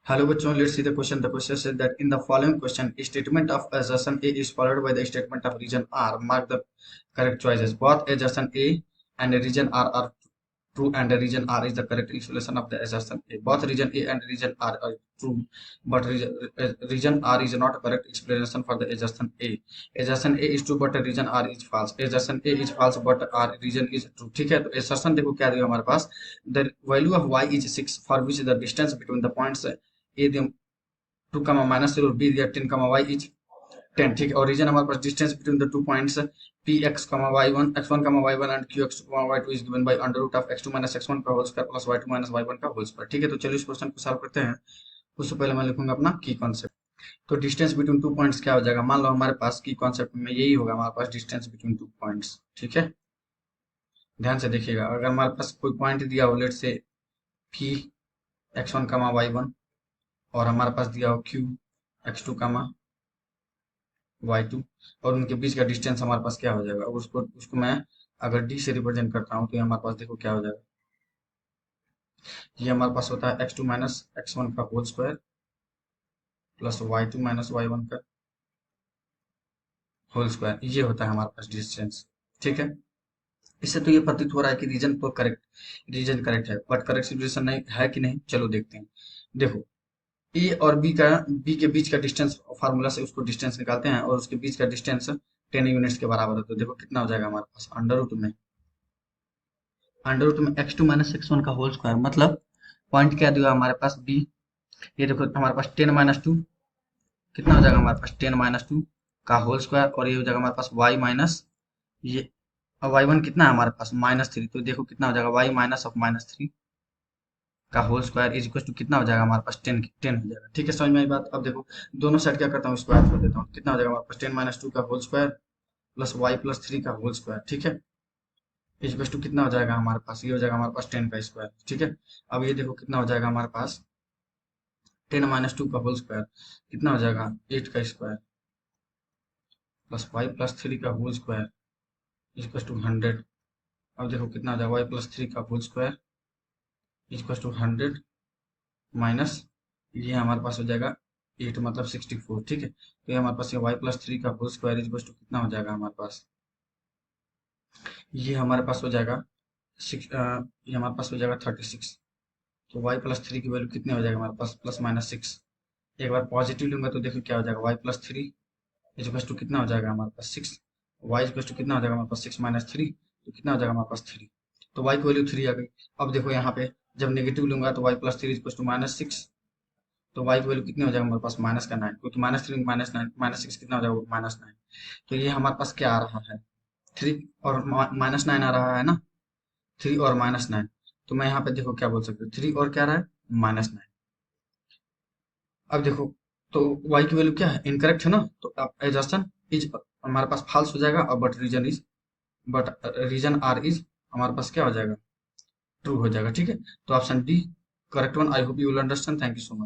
Hello bachon, let's see the question. The question says that in the following question, a statement of assertion A is followed by the statement of region R. Mark the correct choices. Both assertion A and region R are true, and region R is the correct explanation of the assertion A. Both region A and region R are true, but region R is not a correct explanation for the assertion A. Assertion A is true, but region R is false. Assertion A is false, but R region is true. ठीक है, तो assertion देखो क्या दिया हमारे पास. The value of y is 6, for which the distance between the points A दिया 2, -0, B दिया 10, y is 10. ठीक है, और रीजन हमारे पास distance between the two points P X y1 x1 y1 and Q X y2 is given by under root of x2 - x1 का whole square plus y2 - y1 का whole square. ठीक है, तो चलिए इस क्वेश्चन को सॉल्व करते हैं. उससे पहले मैं लिखूंगा अपना की कॉन्सेप्ट. तो डिस्टेंस बिटवीन टू पॉइंट्स क्या हो जाएगा. मान लो हमारे पास की कॉन्सेप्ट में यही होगा, हमारे पास डिस्टेंस बिटवीन टू पॉइंट्स. ठीक है, ध्यान से देखिएगा. अगर हमारे पास कोई पॉइंट दिया हो, लेट से पी x1 y1, और हमारे पास दिया हो क्यू x2 y2, और उनके बीच का डिस्टेंस हमारे पास क्या हो जाएगा. उसको उसको मैं अगर डी से रिप्रेजेंट करता हूँ तो ये हमारे पास देखो क्या हो जाएगा. ये हमारे पास होता है x2 - x1 का whole square plus y2 - y1 का होल स्क्वायर. ये होता है हमारे पास डिस्टेंस. ठीक है, इससे तो ये प्रतीत हो रहा है कि रीजन करेक्ट है, बट करेक्ट सिचुएशन नहीं है कि नहीं, चलो देखते हैं. देखो, ए और बी के बीच का डिस्टेंस फार्मूला से उसको डिस्टेंस निकालते हैं, और उसके बीच का डिस्टेंस 10 यूनिट्स के बराबर है. तो देखो कितना हो जाएगा हमारे पास अंडर रूट में x2 - x1 का होल स्क्वायर. मतलब पॉइंट क्या दिया हमारे पास बी. ये देखो हमारे पास 10 - 2 कितना हो जाएगा हमारे पास 10 - 2 का होल स्क्वायर, और ये हो जाएगा हमारे पास y माइनस ये y1 कितना है हमारे पास -3. तो देखो कितना हो जाएगा y माइनस ऑफ -3 का whole square is equal to कितना हो जाएगा हमारे पास 10 हो जाएगा. ठीक है, समझ में आई बात. अब देखो दोनों साइड क्या करता हूँ, स्क्वायर कर देता हूँ. कितना हो जाएगा हमारे पास 10 - 2 का होल स्क्वायर प्लस y+3 का होल स्क्वायर. ठीक है, इज इक्वल टू कितना हो जाएगा हमारे पास, ये हो जाएगा हमारे पास 10 का स्क्वायर. ठीक है, अब ये देखो कितना हो जाएगा हमारे पास 10 - 2 का होल स्क्वायर कितना हो जाएगा 8 का स्क्वायर प्लस y+3 का whole square is equal to 100. अब देखो कितना हो जाएगा y+3 का whole square is equal to 100 minus ये हमारे पास हो जाएगा 8 मतलब 64. ठीक है, तो ये हमारे पास ये y+3 का whole square is equal to कितना हो जाएगा हमारे पास, ये हमारे पास हो जाएगा ये हमारे पास हो जाएगा 36. तो y+3 की वैल्यू कितनी हो जाएगा हमारे पास ±6. एक बार पॉजिटिव लूंगा तो देखो क्या हो जाएगा y+3 इज इक्वल टू कितना हो जाएगा हमारे पास 6. y इज इक्वल टू कितना हो जाएगा हमारे पास 6 - 3, तो कितना हो जाएगा हमारे पास 3. तो y की वैल्यू 3 आ गई. अब देखो यहाँ पे जब नेगेटिव लूंगा तो y+3 इज इक्वल टू -6. तो y की वैल्यू कितनी हो जाएगा हमारे पास -9, क्योंकि -3 -9 -6 कितना हो जाएगा -9. तो ये हमारे पास क्या आ रहा है 3 और -9 आ रहा है ना, 3 और -9. तो मैं यहाँ पे देखो क्या बोल सकते हो 3 और क्या रहा है -9. अब देखो तो y की वैल्यू क्या है इनकरेक्ट है ना, तो अब एजर्शन इज हमारे पास फॉल्स हो जाएगा, और बट रीजन आर इज हमारे पास क्या हो जाएगा ट्रू हो जाएगा. ठीक है, तो option D correct one. I hope you will understand. Thank you so much.